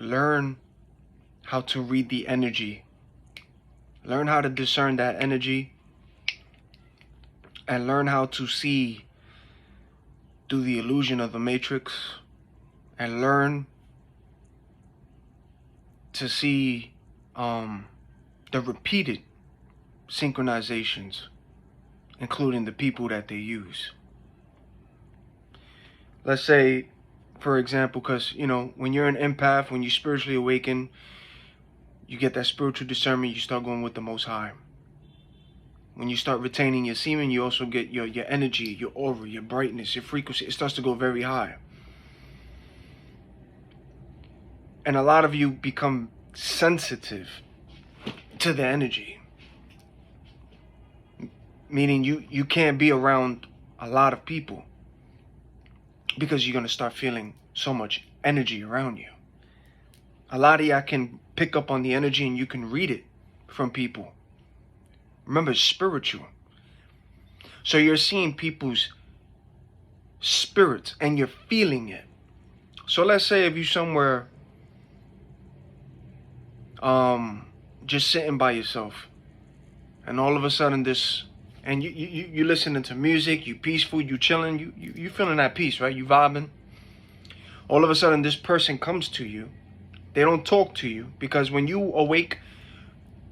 learn how to read the energy. Learn how to discern that energy. And learn how to see through the illusion of the matrix. And learn to see the repeated synchronizations, including the people that they use. Let's say, for example, because, you know, when you're an empath, when you spiritually awaken, you get that spiritual discernment, you start going with the Most High. When you start retaining your semen, you also get your energy, your aura, your brightness, your frequency. It starts to go very high. And a lot of you become sensitive to the energy. Meaning you can't be around a lot of people because you're going to start feeling so much energy around you. A lot of y'all can pick up on the energy and you can read it from people. Remember, it's spiritual. So you're seeing people's spirits and you're feeling it. So let's say if you're somewhere just sitting by yourself, and all of a sudden this, and you listening to music, you peaceful, you chilling, you feeling that peace, right? You vibing. All of a sudden this person comes to you. They don't talk to you because when you awake,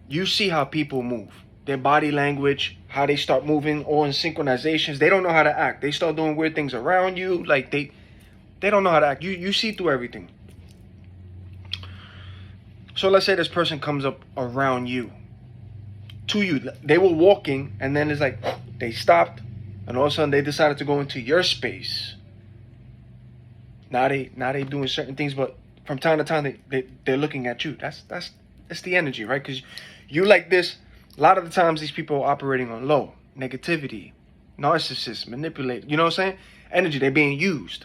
you see how people move. Their body language, how they start moving, or in synchronizations. They don't know how to act. They start doing weird things around you. Like they don't know how to act. You see through everything. So let's say this person comes up around you, to you. They were walking, and then it's like they stopped, and all of a sudden they decided to go into your space. Now they doing certain things, but from time to time they're looking at you. That's the energy, right? Because you like this. A lot of the times these people are operating on low negativity, narcissists, manipulate. You know what I'm saying? Energy. They're being used.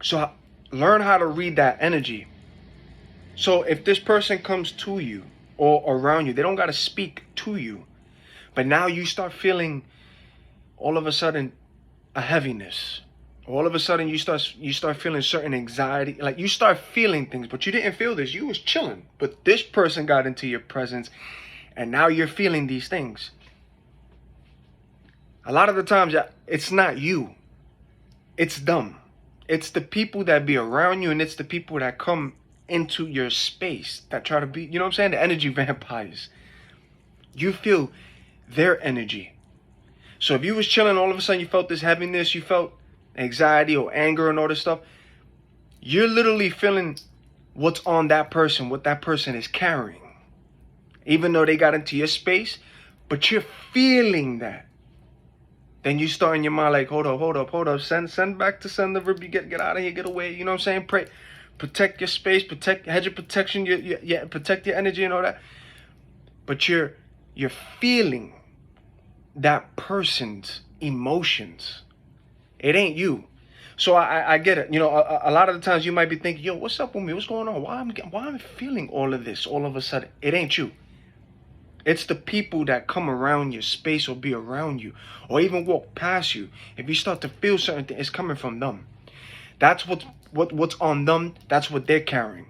So learn how to read that energy. So if this person comes to you or around you, they don't got to speak to you. But now you start feeling all of a sudden a heaviness. All of a sudden you start feeling certain anxiety. Like you start feeling things, but you didn't feel this. You was chilling. But this person got into your presence and now you're feeling these things. A lot of the times it's not you. It's them. It's the people that be around you, and it's the people that come into your space that try to be, you know what I'm saying? The energy vampires. You feel their energy. So if you was chilling, all of a sudden you felt this heaviness, you felt anxiety or anger and all this stuff, you're literally feeling what's on that person, what that person is carrying. Even though they got into your space, but you're feeling that. Then you start in your mind like, hold up, send back to sender, get out of here, get away, you know what I'm saying? Pray. Protect your space, hedge of protection, protect your energy and all that. But you're feeling that person's emotions. It ain't you. So I get it. You know, a lot of the times you might be thinking, yo, what's up with me? What's going on? Why am I feeling all of this all of a sudden? It ain't you. It's the people that come around your space or be around you or even walk past you. If you start to feel certain things, it's coming from them. That's what's on them. That's what they're carrying.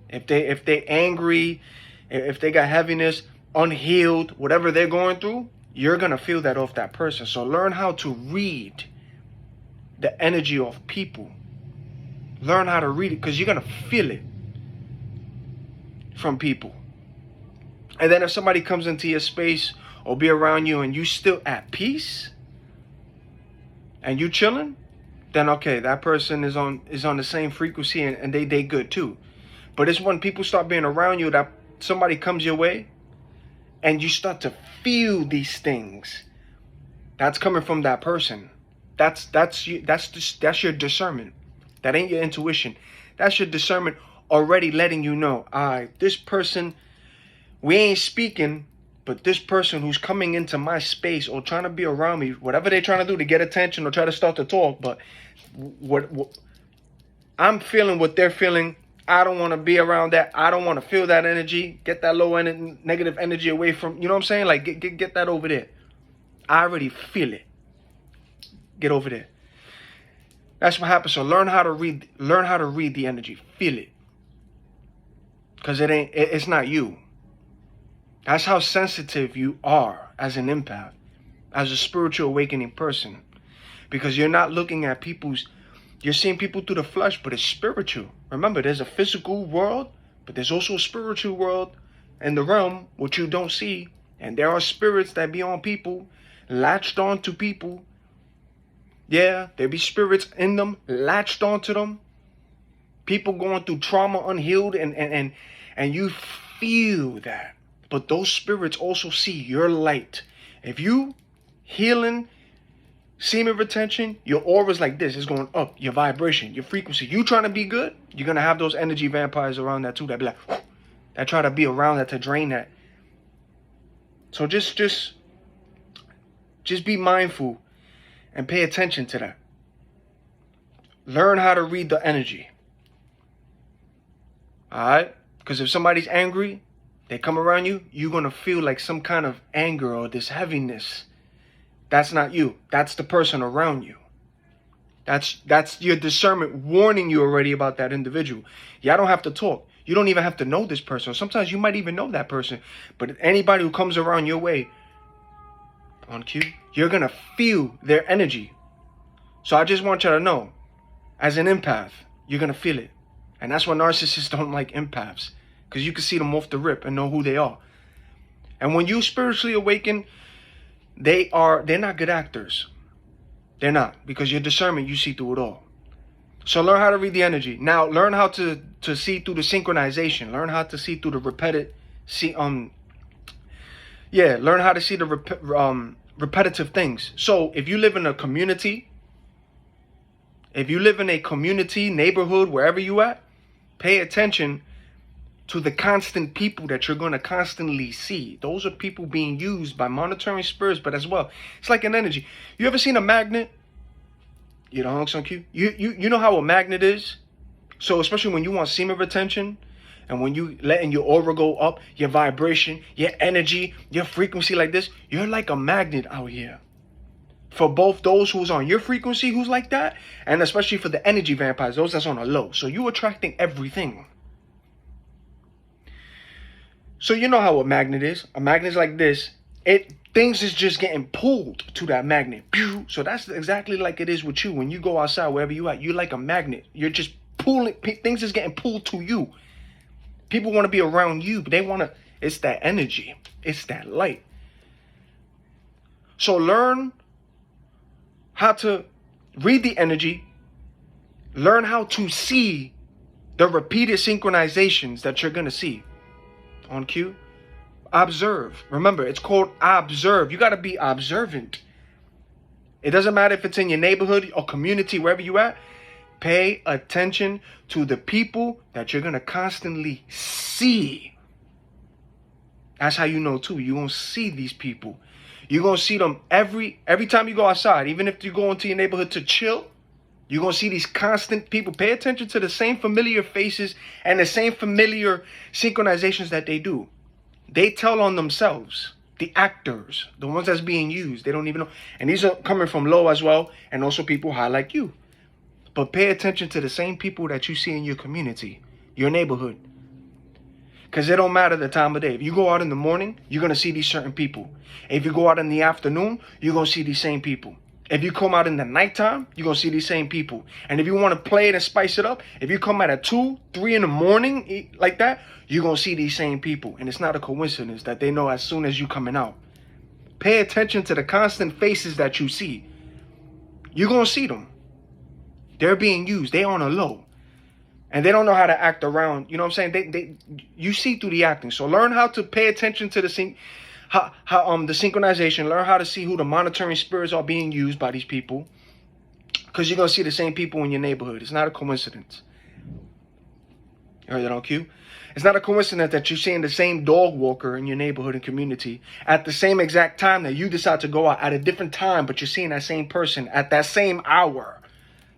If they're angry, if they got heaviness, unhealed, whatever they're going through, you're gonna feel that off that person. So learn how to read the energy of people. Learn how to read it because you're gonna feel it from people. And then if somebody comes into your space or be around you and you still at peace and you chilling, then okay, that person is on the same frequency and they good too. But it's when people start being around you that somebody comes your way and you start to feel these things. That's coming from that person. That's your discernment. That ain't your intuition. That's your discernment already letting you know, this person, we ain't speaking, but this person who's coming into my space or trying to be around me, whatever they're trying to do to get attention or try to start to talk, but what I'm feeling what they're feeling. I don't want to be around that. I don't want to feel that energy. Get that low energy, negative energy away from, you know what I'm saying? Like get that over there. I already feel it. Get over there. That's what happens. So learn how to read the energy. Feel it. Because it's not you. That's how sensitive you are as an empath, as a spiritual awakening person. Because you're not looking at you're seeing people through the flesh, but it's spiritual. Remember, there's a physical world, but there's also a spiritual world in the realm, which you don't see. And there are spirits that be on people, latched on to people. Yeah, there be spirits in them, latched onto them. People going through trauma unhealed, and you feel that. But those spirits also see your light. If you healing semen retention, your aura's like this. It's going up. Your vibration, your frequency. You trying to be good, you're going to have those energy vampires around that too. That be like, that try to be around that to drain that. So just be mindful and pay attention to that. Learn how to read the energy. All right? Because if somebody's angry, they come around you, you're going to feel like some kind of anger or this heaviness. That's not you. That's the person around you. That's your discernment warning you already about that individual. Yeah, I don't have to talk. You don't even have to know this person. Sometimes you might even know that person. But anybody who comes around your way, on cue, you're going to feel their energy. So I just want you to know, as an empath, you're going to feel it. And that's why narcissists don't like empaths. Because you can see them off the rip and know who they are. And when you spiritually awaken, they're not good actors. They're not. Because your discernment, you see through it all. So learn how to read the energy. Now learn how to see through the synchronization. Learn how to see through the learn how to see the repetitive things. So if you live in a community, neighborhood, wherever you at, pay attention to the constant people that you're going to constantly see. Those are people being used by monitoring spirits, but as well, it's like an energy. You ever seen a magnet? You know, on cue. You know how a magnet is? So especially when you want semen retention, and when you letting your aura go up, your vibration, your energy, your frequency like this, you're like a magnet out here. For both those who's on your frequency, who's like that, and especially for the energy vampires, those that's on a low. So you attracting everything. So you know how a magnet is. A magnet is like this. Things is just getting pulled to that magnet. So that's exactly like it is with you. When you go outside, wherever you at, you're like a magnet. You're just pulling. Things is getting pulled to you. People want to be around you, but they want to. It's that energy. It's that light. So learn how to read the energy. Learn how to see the repeated synchronizations that you're going to see. On cue. Observe. Remember, it's called observe. You got to be observant. It doesn't matter if it's in your neighborhood or community, wherever you at. Pay attention to the people that you're going to constantly see. That's how you know too. You're going to see these people. You're going to see them every time you go outside. Even if you go into your neighborhood to chill, you're going to see these constant people. Pay attention to the same familiar faces and the same familiar synchronizations that they do. They tell on themselves. The actors, the ones that's being used, they don't even know. And these are coming from low as well, and also people high like you. But pay attention to the same people that you see in your community, your neighborhood. Because it don't matter the time of day. If you go out in the morning, you're going to see these certain people. If you go out in the afternoon, you're going to see these same people. If you come out in the nighttime, you're going to see these same people. And if you want to play it and spice it up, if you come out at 2, 3 in the morning like that, you're going to see these same people. And it's not a coincidence that they know as soon as you coming out. Pay attention to the constant faces that you see. You're going to see them. They're being used. They're on a low. And they don't know how to act around. You know what I'm saying? You see through the acting. So learn how to pay attention to the synchronization. Learn how to see who the monitoring spirits are being used by these people. Because you're going to see the same people in your neighborhood. It's not a coincidence. You heard that on cue? It's not a coincidence that you're seeing the same dog walker in your neighborhood and community at the same exact time that you decide to go out at a different time, but you're seeing that same person at that same hour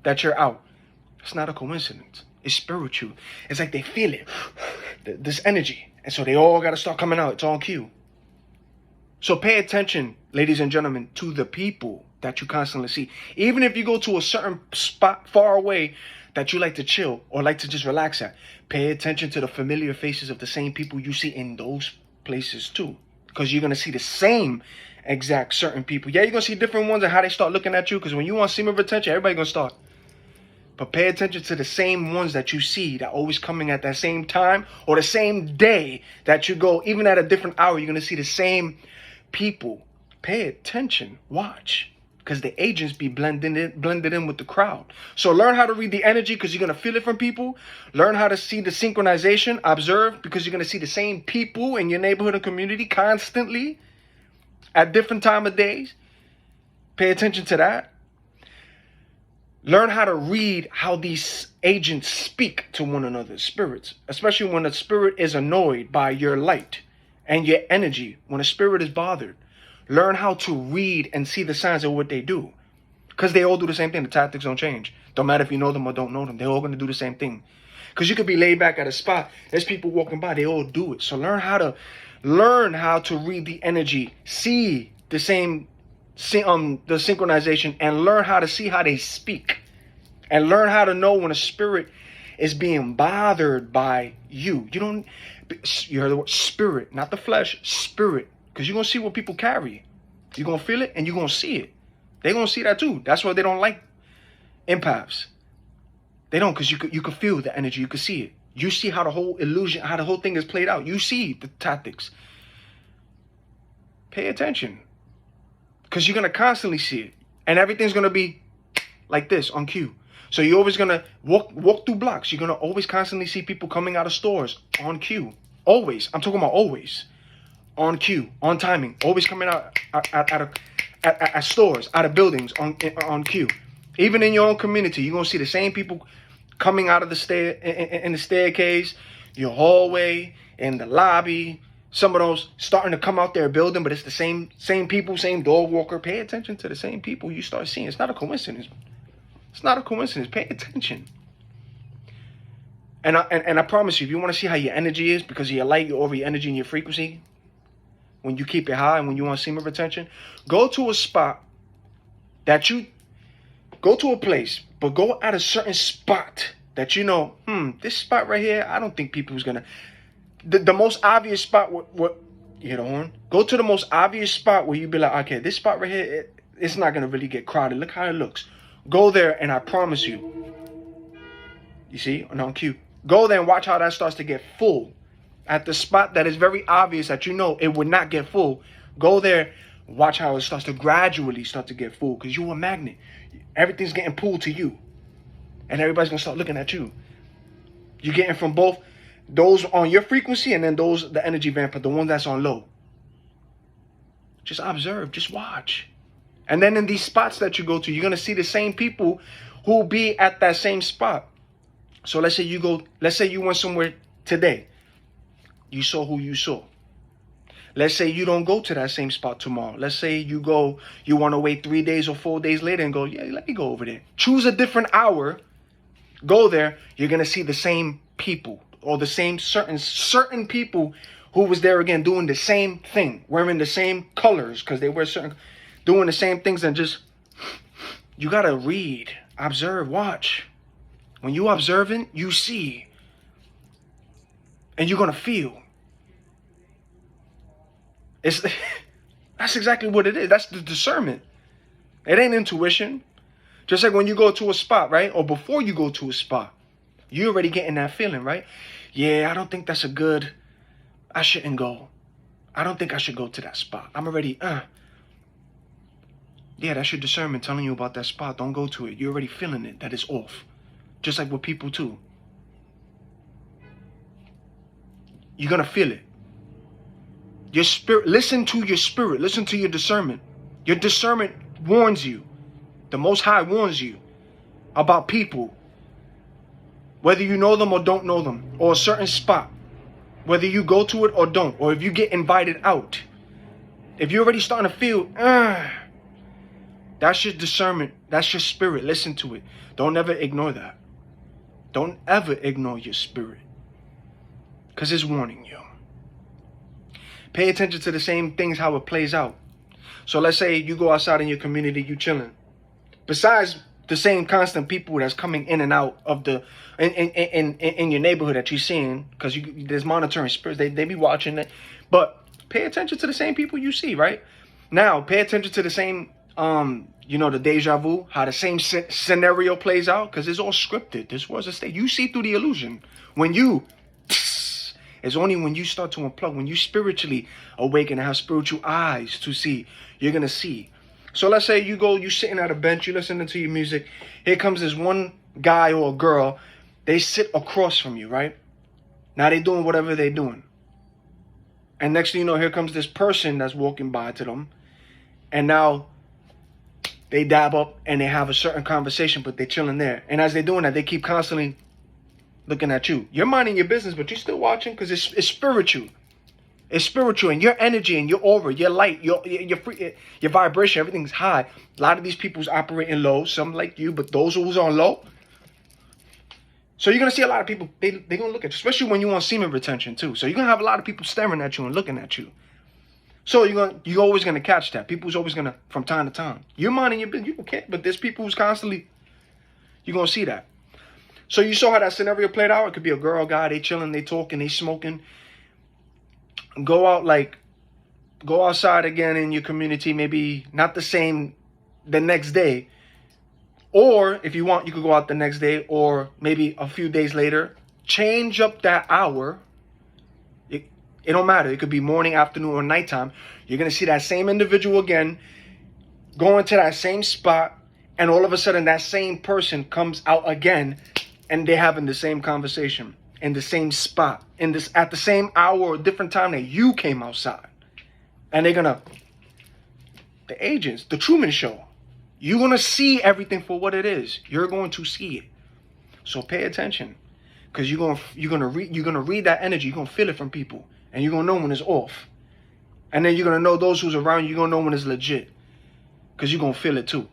that you're out. It's not a coincidence. It's spiritual. It's like they feel it, this energy. And so they all got to start coming out. It's on cue. So pay attention, ladies and gentlemen, to the people that you constantly see. Even if you go to a certain spot far away that you like to chill or like to just relax at, pay attention to the familiar faces of the same people you see in those places too. Because you're going to see the same exact certain people. Yeah, you're going to see different ones and how they start looking at you. Because when you want semen retention, everybody's going to start. But pay attention to the same ones that you see that always coming at that same time or the same day that you go. Even at a different hour, you're going to see the same people. Pay attention. Watch. Because the agents be blended in with the crowd. So learn how to read the energy because you're going to feel it from people. Learn how to see the synchronization. Observe because you're going to see the same people in your neighborhood and community constantly at different time of days. Pay attention to that. Learn how to read how these agents speak to one another, spirits. Especially when a spirit is annoyed by your light and your energy. When a spirit is bothered. Learn how to read and see the signs of what they do. Because they all do the same thing. The tactics don't change. Don't matter if you know them or don't know them. They're all going to do the same thing. Because you could be laid back at a spot. There's people walking by. They all do it. So learn how to read the energy. See the the synchronization. And learn how to see how they speak. And learn how to know when a spirit is being bothered by you. You heard the word spirit. Not the flesh. Spirit. Because you're going to see what people carry. You're going to feel it and you're going to see it. They're going to see that too. That's why they don't like empaths. They don't, because you could feel the energy. You could see it. You see how the whole illusion, how the whole thing is played out. You see the tactics. Pay attention. Because you're going to constantly see it. And everything's going to be like this on cue. So you're always going to walk through blocks. You're going to always constantly see people coming out of stores on cue. Always. I'm talking about always. On cue, on timing, always coming out at stores, out of buildings, on cue. Even in your own community, you're gonna see the same people coming out of the in the staircase, your hallway, in the lobby. Some of those starting to come out their building, but it's the same people, same dog walker. Pay attention to the same people you start seeing. It's not a coincidence. It's not a coincidence. Pay attention. And I promise you, if you want to see how your energy is because of your light, your energy, and your frequency. When you keep it high and when you want semen retention, go to a spot go to a place, but go at a certain spot that you know, this spot right here, I don't think people's gonna, the most obvious spot, what you know, go to the most obvious spot where you be like, okay, this spot right here, it's not gonna really get crowded. Look how it looks. Go there and I promise you see, on cue, go there and watch how that starts to get full. At the spot that is very obvious that you know it would not get full, go there, watch how it starts to gradually start to get full because you're a magnet. Everything's getting pulled to you. And everybody's going to start looking at you. You're getting from both those on your frequency and then those, the energy vampire, the one that's on low. Just observe, just watch. And then in these spots that you go to, you're going to see the same people who will be at that same spot. So let's say you went somewhere today. You saw who you saw. Let's say you don't go to that same spot tomorrow. Let's say you want to wait 3 days or 4 days later and go, yeah, let me go over there. Choose a different hour. Go there. You're going to see the same people or the same certain people who was there again doing the same thing, wearing the same colors because they wear doing the same things and just, you got to read, observe, watch. When you observing, you see. And you're going to feel. That's exactly what it is. That's the discernment. It ain't intuition. Just like when you go to a spot, right? Or before you go to a spot, you're already getting that feeling, right? Yeah, I don't think that's I shouldn't go. I don't think I should go to that spot. I'm already, Yeah, that's your discernment telling you about that spot. Don't go to it. You're already feeling it, that it's off. Just like with people too. You're going to feel it. Your spirit, listen to your spirit. Listen to your discernment. Your discernment warns you. The Most High warns you about people. Whether you know them or don't know them. Or a certain spot. Whether you go to it or don't. Or if you get invited out. If you're already starting to feel, that's your discernment. That's your spirit. Listen to it. Don't ever ignore that. Don't ever ignore your spirit. Because it's warning you. Pay attention to the same things, how it plays out. So let's say you go outside in your community, you chilling. Besides the same constant people that's coming in and out of the in your neighborhood that you're seeing, because there's monitoring spirits, they be watching it. But pay attention to the same people you see, right? Now pay attention to the same the deja vu, how the same scenario plays out, because it's all scripted. This was a state. You see through the illusion. It's only when you start to unplug, when you spiritually awaken and have spiritual eyes to see, you're gonna see. So let's say you sitting at a bench, you listening to your music. Here comes this one guy or a girl. They sit across from you, right? Now they doing whatever they're doing. And next thing you know, here comes this person that's walking by to them. And now they dab up and they have a certain conversation, but they're chilling there. And as they're doing that, they keep constantly looking at you. You're minding your business, but you're still watching because it's spiritual. It's spiritual, and your energy and your aura, your light, your vibration, everything's high. A lot of these people's operating low, some like you, but those who's on low. So you're going to see a lot of people, they're going to look at you, especially when you want semen retention too. So you're going to have a lot of people staring at you and looking at you. So you're always going to catch that. People's always going to, from time to time. You're minding your business, you can't, but there's people who's constantly, you're going to see that. So you saw how that scenario played out. It could be a girl, guy, they chilling, they talking, they smoking. Go outside again in your community, maybe not the same the next day. Or if you want, you could go out the next day or maybe a few days later. Change up that hour. It don't matter. It could be morning, afternoon, or nighttime. You're going to see that same individual again, going to that same spot, and all of a sudden that same person comes out again and they're having the same conversation. In the same spot, at the same hour or different time that you came outside. And they're gonna, the agents, the Truman Show, you're gonna see everything for what it is. You're going to see it. So pay attention. Because you're gonna read that energy, you're gonna feel it from people. And you're gonna know when it's off. And then you're gonna know those who's around you, you're gonna know when it's legit. Because you're gonna feel it too.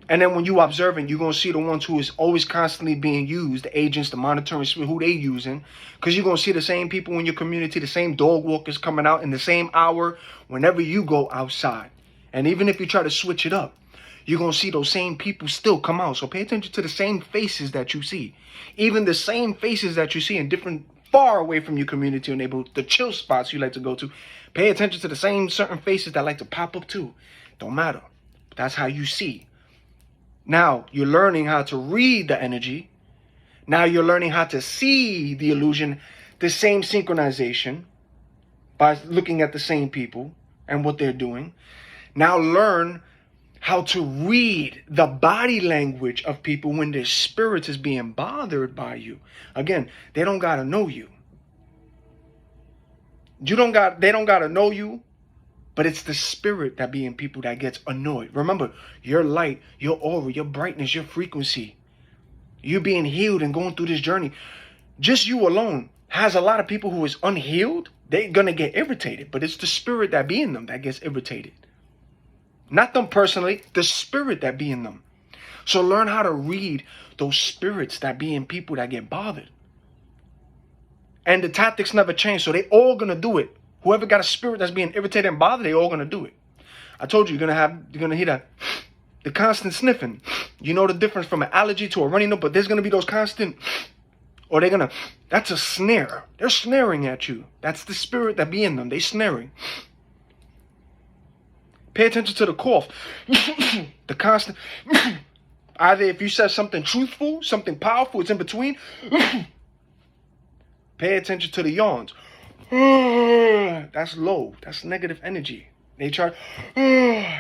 And then when you observing, you're going to see the ones who is always constantly being used, the agents, the monitoring spirit, who they using. Because you're going to see the same people in your community, the same dog walkers coming out in the same hour whenever you go outside. And even if you try to switch it up, you're going to see those same people still come out. So pay attention to the same faces that you see. Even the same faces that you see in different, far away from your community or neighborhood, the chill spots you like to go to. Pay attention to the same certain faces that like to pop up too. Don't matter. That's how you see. Now, you're learning how to read the energy. Now you're learning how to see the illusion, the same synchronization by looking at the same people and what they're doing. Now learn how to read the body language of people when their spirit is being bothered by you. Again, they don't got to know you. They don't got to know you. But it's the spirit that be in people that gets annoyed. Remember, your light, your aura, your brightness, your frequency, you being healed and going through this journey, just you alone has a lot of people who is unhealed. They're going to get irritated. But it's the spirit that be in them that gets irritated. Not them personally, the spirit that be in them. So learn how to read those spirits that be in people that get bothered. And the tactics never change. So they all going to do it. Whoever got a spirit that's being irritated and bothered, they're all going to do it. I told you, you're going to hear the constant sniffing. You know the difference from an allergy to a runny nose, but there's going to be those constant, or that's a snare. They're snaring at you. That's the spirit that be in them. They snaring. Pay attention to the cough. The constant, either if you said something truthful, something powerful, it's in between. Pay attention to the yawns. That's low. That's negative energy. They try. Pay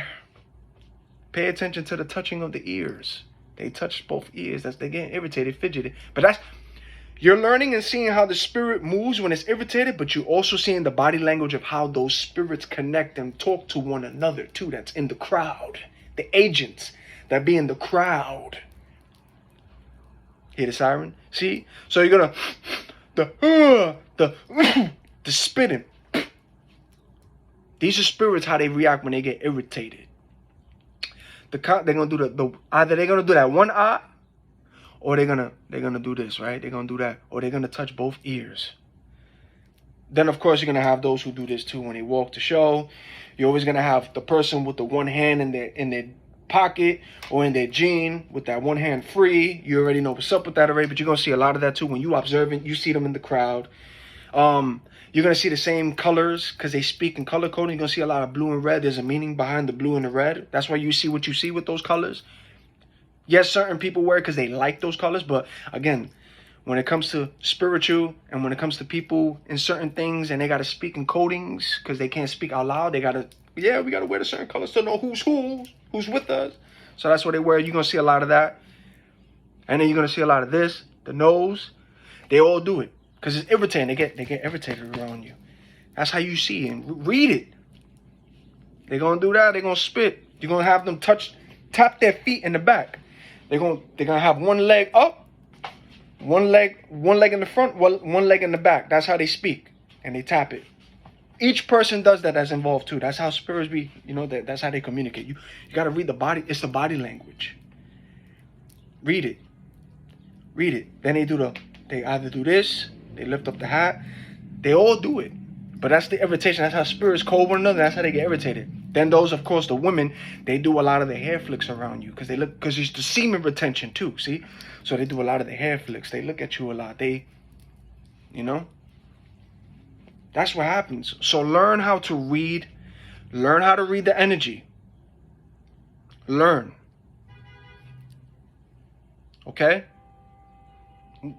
attention to the touching of the ears. They touch both ears. They're getting irritated, fidgeted. But you're learning and seeing how the spirit moves when it's irritated, but you're also seeing the body language of how those spirits connect and talk to one another too. That's in the crowd. The agents that be in the crowd. Hear the siren? See? So you're gonna the spitting. These are spirits, how they react when they get irritated. They're gonna do either they're gonna do that one eye, or they're gonna do this, right? They're gonna do that, or they're gonna touch both ears. Then of course you're gonna have those who do this too when they walk the show. You're always gonna have the person with the one hand in their pocket or in their jean with that one hand free. You already know what's up with that already, but you're gonna see a lot of that too when you observing. You see them in the crowd. You're gonna see the same colors because they speak in color coding. You're gonna see a lot of blue and red. There's a meaning behind the blue and the red. That's why you see what you see with those colors. Yes, certain people wear it because they like those colors, but again, when it comes to spiritual and when it comes to people in certain things and they gotta speak in codings because they can't speak out loud, we gotta wear the certain colors to know who's with us. So that's what they wear. You're gonna see a lot of that. And then you're gonna see a lot of this, the nose. They all do it. Because it's irritating. They get irritated around you. That's how you see and read it. They're gonna do that, they're gonna spit. You're gonna have them tap their feet in the back. They're gonna have one leg up, one leg in the front, one leg in the back. That's how they speak. And they tap it. Each person does that that's involved too. That's how spirits be, that's how they communicate. You gotta read the body, it's the body language. Read it. Read it. Then they either do this, they lift up the hat. They all do it. But that's the irritation. That's how spirits call one another. That's how they get irritated. Then those, of course, the women, they do a lot of the hair flicks around you because it's the semen retention too, see? So they do a lot of the hair flicks. They look at you a lot. That's what happens. So learn how to read. Learn how to read the energy. Learn. Okay?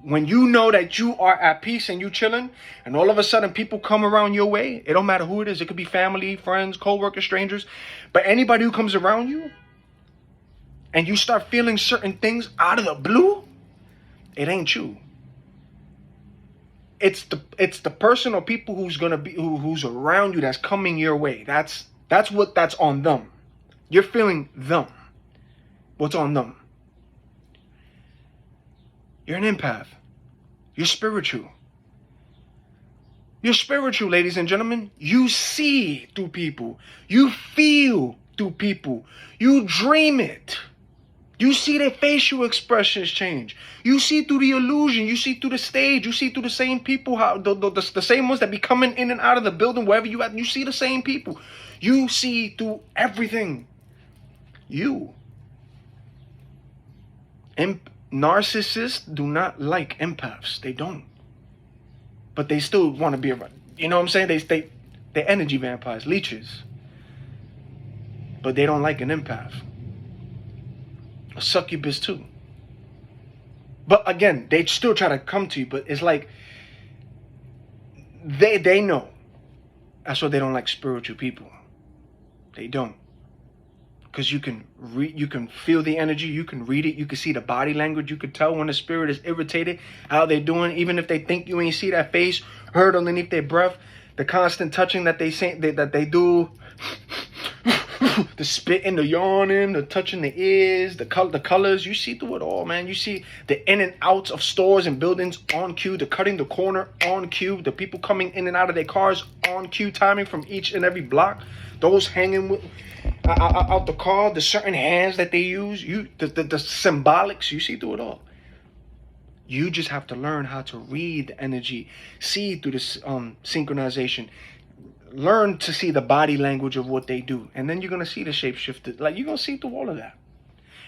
When you know that you are at peace and you chilling, and all of a sudden people come around your way, it don't matter who it is. It could be family, friends, co-workers, strangers. But anybody who comes around you, and you start feeling certain things out of the blue, it ain't you. It's the person or people who's around you that's coming your way. That's on them. You're feeling them. What's on them? You're an empath. You're spiritual. You're spiritual, ladies and gentlemen. You see through people. You feel through people. You dream it. You see their facial expressions change. You see through the illusion. You see through the stage. You see through the same people, how the same ones that be coming in and out of the building, wherever you at. You see the same people. You see through everything. Narcissists do not like empaths. They don't. But they still want to be around. You know what I'm saying? They're energy vampires, leeches. But they don't like an empath. A succubus too. But again, they still try to come to you, but it's like they know. That's why they don't like spiritual people. They don't. Because you can feel the energy, you can read it, you can see the body language, you can tell when the spirit is irritated, how they're doing, even if they think you ain't see that face, heard underneath their breath, the constant touching that they say that they do, the spitting, the yawning, the touching the ears, the colors, you see through it all, man. You see the in and outs of stores and buildings on cue, the cutting the corner on cue, the people coming in and out of their cars on cue, timing from each and every block, those hanging with out the car, the certain hands that they use, the symbolics, you see through it all. You just have to learn how to read the energy, see through this synchronization, learn to see the body language of what they do, and then you're gonna see the shapeshifter. Like, you're gonna see through all of that,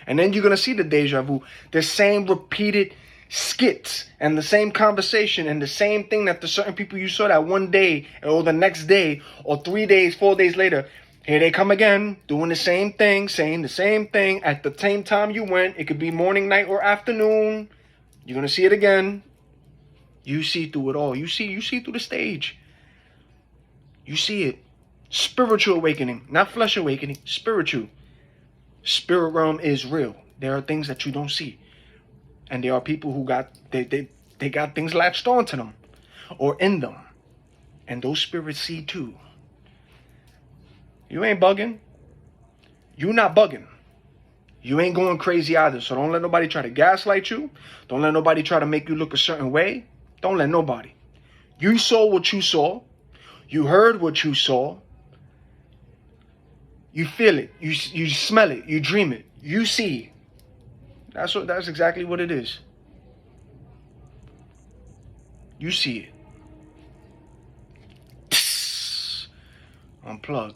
and then you're gonna see the deja vu, the same repeated skits and the same conversation and the same thing that the certain people you saw that one day or the next day or 3 days, 4 days later. Here they come again, doing the same thing, saying the same thing at the same time you went. It could be morning, night, or afternoon. You're going to see it again. You see through it all. You see through the stage. You see it. Spiritual awakening, not flesh awakening, spiritual. Spirit realm is real. There are things that you don't see. And there are people who got things latched onto them or in them. And those spirits see too. You ain't bugging. You not bugging. You ain't going crazy either. So don't let nobody try to gaslight you. Don't let nobody try to make you look a certain way. Don't let nobody. You saw what you saw. You heard what you saw. You feel it. You smell it. You dream it. You see. That's exactly what it is. You see it. Unplug.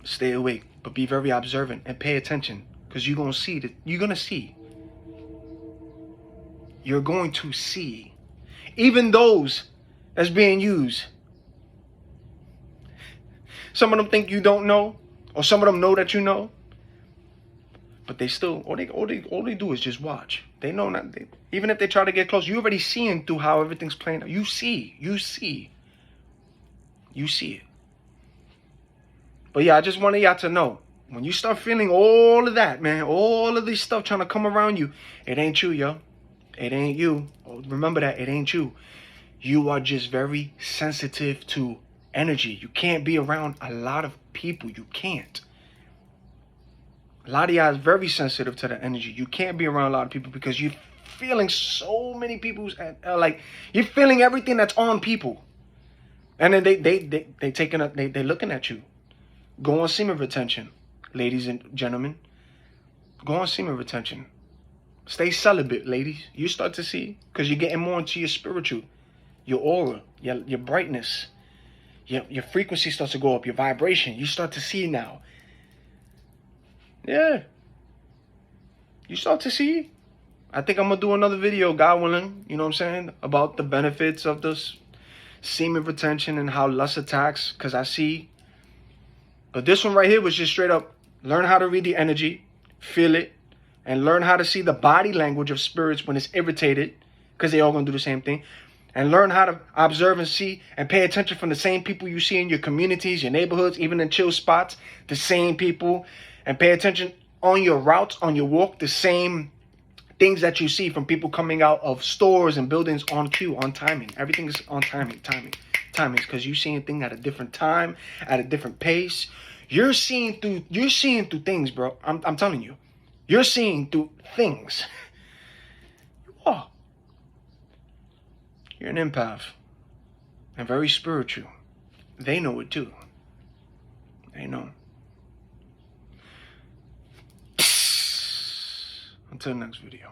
Stay awake, but be very observant and pay attention, because you're gonna see that. You're gonna see. You're going to see. Even those that's being used. Some of them think you don't know, or some of them know that you know, but they still all they do is just watch. They know not. Even if they try to get close, you already seeing through how everything's playing out. You see it. But yeah, I just wanted y'all to know, when you start feeling all of that, man, all of this stuff trying to come around you, it ain't you, yo. It ain't you. Remember that, it ain't you. You are just very sensitive to energy. You can't be around a lot of people. You can't. A lot of y'all is very sensitive to the energy. You can't be around a lot of people because you're feeling so many people's, like, you're feeling everything that's on people. And then they looking at you. Go on semen retention, ladies and gentlemen. Go on semen retention. Stay celibate, ladies. You start to see, because you're getting more into your spiritual, your aura, your brightness. Your frequency starts to go up, your vibration. You start to see now. Yeah. You start to see. I think I'm going to do another video, God willing, you know what I'm saying, about the benefits of this semen retention and how lust attacks, because I see. But this one right here was just straight up learn how to read the energy, feel it, and learn how to see the body language of spirits when it's irritated, because they all going to do the same thing. And learn how to observe and see and pay attention from the same people you see in your communities, your neighborhoods, even in chill spots, the same people. And pay attention on your routes, on your walk, the same things that you see from people coming out of stores and buildings on cue, on timing. Everything is on timing, because you're seeing things at a different time, at a different pace. You're seeing through things, bro. I'm telling you. You're seeing through things. You are. You're an empath. And very spiritual. They know it too. They know. Until next video.